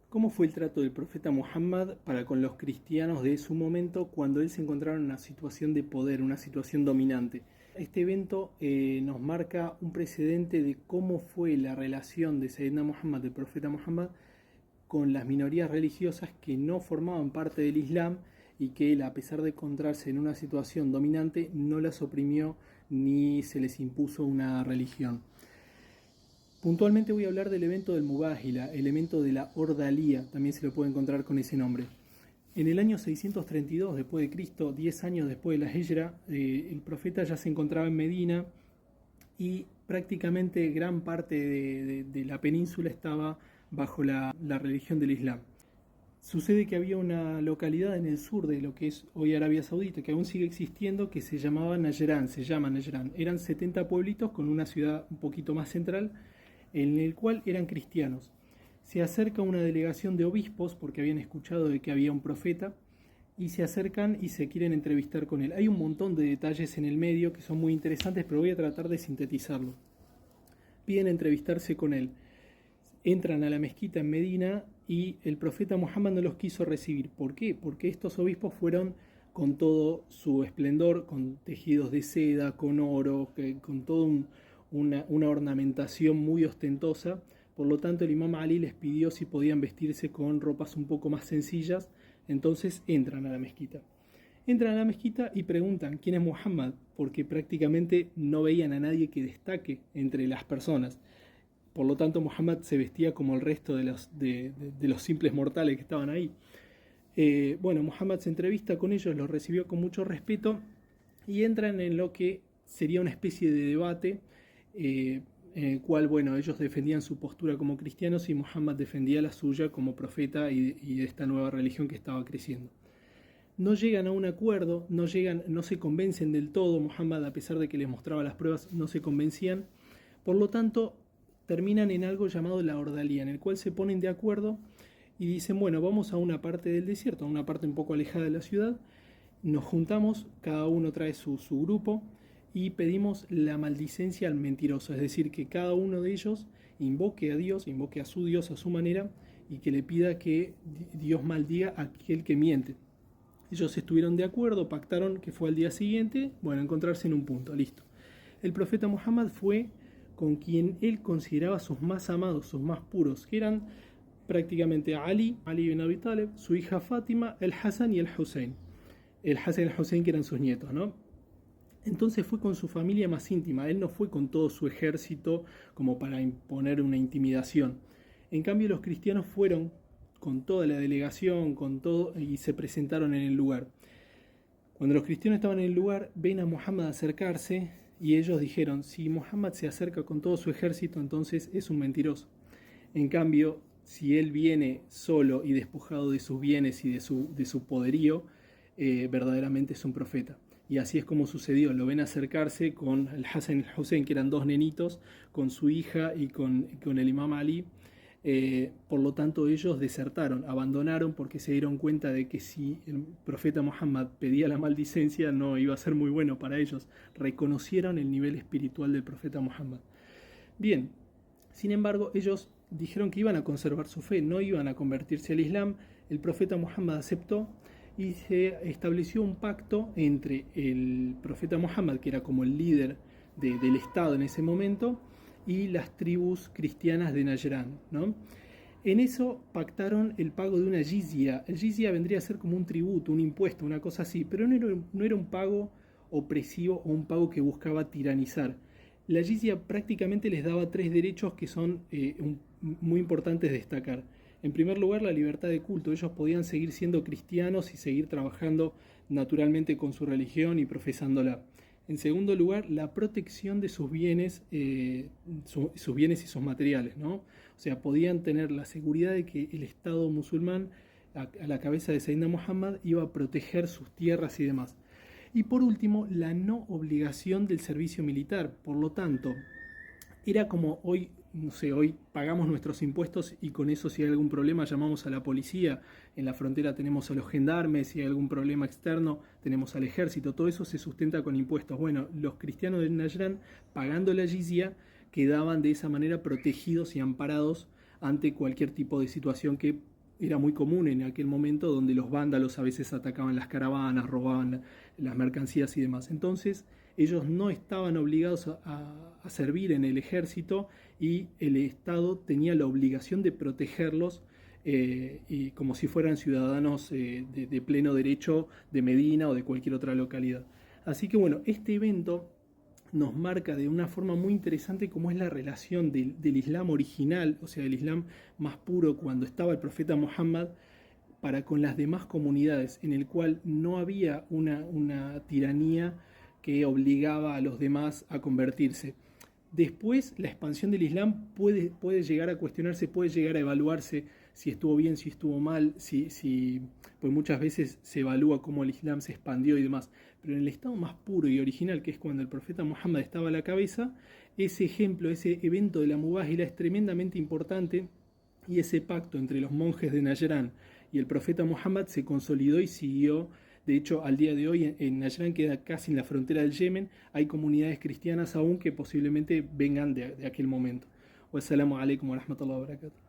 ¿Cómo fue el trato del profeta Muhammad para con los cristianos de su momento cuando él se encontraba en una situación de poder, una situación dominante? Este evento nos marca un precedente de cómo fue la relación de Sayyidina Muhammad, del profeta Muhammad, con las minorías religiosas que no formaban parte del Islam y que él, a pesar de encontrarse en una situación dominante, no las oprimió ni se les impuso una religión. Puntualmente voy a hablar del evento del Mubáhila, el evento de la Ordalía, también se lo puede encontrar con ese nombre. En el año 632 después de Cristo, 10 años después de la Hijra, el profeta ya se encontraba en Medina y prácticamente gran parte de la península estaba bajo la religión del Islam. Sucede que había una localidad en el sur de lo que es hoy Arabia Saudita, que aún sigue existiendo, que se llamaba Najran, se llama Najran. Eran 70 pueblitos con una ciudad un poquito más central, en el cual eran cristianos. Se acerca una delegación de obispos, porque habían escuchado de que había un profeta, y se acercan y se quieren entrevistar con él. Hay un montón de detalles en el medio que son muy interesantes, pero voy a tratar de sintetizarlo. Piden entrevistarse con él. Entran a la mezquita en Medina y el profeta Muhammad no los quiso recibir. ¿Por qué? Porque estos obispos fueron con todo su esplendor, con tejidos de seda, con oro, con toda una ornamentación muy ostentosa. Por lo tanto, el imam Ali les pidió si podían vestirse con ropas un poco más sencillas. Entonces entran a la mezquita. Entran a la mezquita y preguntan quién es Muhammad, porque prácticamente no veían a nadie que destaque entre las personas. Por lo tanto, Muhammad se vestía como el resto de los simples mortales que estaban ahí. Bueno, Muhammad se entrevista con ellos, los recibió con mucho respeto y entran en lo que sería una especie de debate en el cual, bueno, ellos defendían su postura como cristianos y Muhammad defendía la suya como profeta y de esta nueva religión que estaba creciendo. No llegan a un acuerdo, no se convencen del todo. Muhammad, a pesar de que les mostraba las pruebas, no se convencían. Por lo tanto, terminan en algo llamado la ordalía, en el cual se ponen de acuerdo y dicen, bueno, vamos a una parte del desierto, a una parte un poco alejada de la ciudad, nos juntamos, cada uno trae su grupo y pedimos la maldicencia al mentiroso, es decir, que cada uno de ellos invoque a Dios, invoque a su Dios a su manera y que le pida que Dios maldiga a aquel que miente. Ellos estuvieron de acuerdo, pactaron que fue al día siguiente, bueno, encontrarse en un punto, listo. El profeta Muhammad fue con quien él consideraba sus más amados, sus más puros, que eran prácticamente Ali ibn Abi Talib, su hija Fátima, el Hassan y el Hussein. El Hassan y el Hussein que eran sus nietos, ¿no? Entonces fue con su familia más íntima, él no fue con todo su ejército como para imponer una intimidación. En cambio los cristianos fueron con toda la delegación, con todo, y se presentaron en el lugar. Cuando los cristianos estaban en el lugar, ven a Muhammad acercarse y ellos dijeron, si Muhammad se acerca con todo su ejército, entonces es un mentiroso. En cambio, si él viene solo y despojado de sus bienes y de su poderío, verdaderamente es un profeta. Y así es como sucedió. Lo ven acercarse con el Hassan y el Hussein, que eran dos nenitos, con su hija y con el imam Ali. Por lo tanto, ellos desertaron, abandonaron porque se dieron cuenta de que si el profeta Muhammad pedía la maldicencia no iba a ser muy bueno para ellos. Reconocieron el nivel espiritual del profeta Muhammad. Bien, sin embargo, ellos dijeron que iban a conservar su fe, no iban a convertirse al Islam. El profeta Muhammad aceptó y se estableció un pacto entre el profeta Muhammad, que era como el líder del Estado en ese momento, y las tribus cristianas de Najran, ¿no? En eso pactaron el pago de una jizya. El jizya vendría a ser como un tributo, un impuesto, una cosa así, pero no era un pago opresivo o un pago que buscaba tiranizar. La jizya prácticamente les daba tres derechos que son muy importantes de destacar. En primer lugar, la libertad de culto. Ellos podían seguir siendo cristianos y seguir trabajando naturalmente con su religión y profesándola. En segundo lugar, la protección de sus bienes, sus bienes y sus materiales, ¿no? O sea, podían tener la seguridad de que el Estado musulmán, a la cabeza de Sayyidina Muhammad, iba a proteger sus tierras y demás. Y por último, la no obligación del servicio militar. Por lo tanto, era como hoy, no sé, hoy pagamos nuestros impuestos y con eso si hay algún problema llamamos a la policía, en la frontera tenemos a los gendarmes, si hay algún problema externo tenemos al ejército, todo eso se sustenta con impuestos. Bueno, los cristianos de Najran, pagando la jizya, quedaban de esa manera protegidos y amparados ante cualquier tipo de situación que era muy común en aquel momento, donde los vándalos a veces atacaban las caravanas, robaban las mercancías y demás. Entonces ellos no estaban obligados a servir en el ejército y el Estado tenía la obligación de protegerlos y como si fueran ciudadanos de pleno derecho de Medina o de cualquier otra localidad. Así que bueno, este evento nos marca de una forma muy interesante cómo es la relación del Islam original, o sea, el Islam más puro cuando estaba el profeta Muhammad, para con las demás comunidades, en el cual no había una tiranía que obligaba a los demás a convertirse. Después, la expansión del Islam puede llegar a cuestionarse, puede llegar a evaluarse si estuvo bien, si estuvo mal, pues muchas veces se evalúa cómo el Islam se expandió y demás. Pero en el estado más puro y original, que es cuando el profeta Muhammad estaba a la cabeza, ese ejemplo, ese evento de la Mubájila es tremendamente importante, y ese pacto entre los monjes de Najrán y el profeta Muhammad se consolidó y siguió. De hecho, al día de hoy en Najrán, queda casi en la frontera del Yemen, hay comunidades cristianas aún que posiblemente vengan de aquel momento. Wassalamu alaikum wa rahmatullahi wa barakatuh.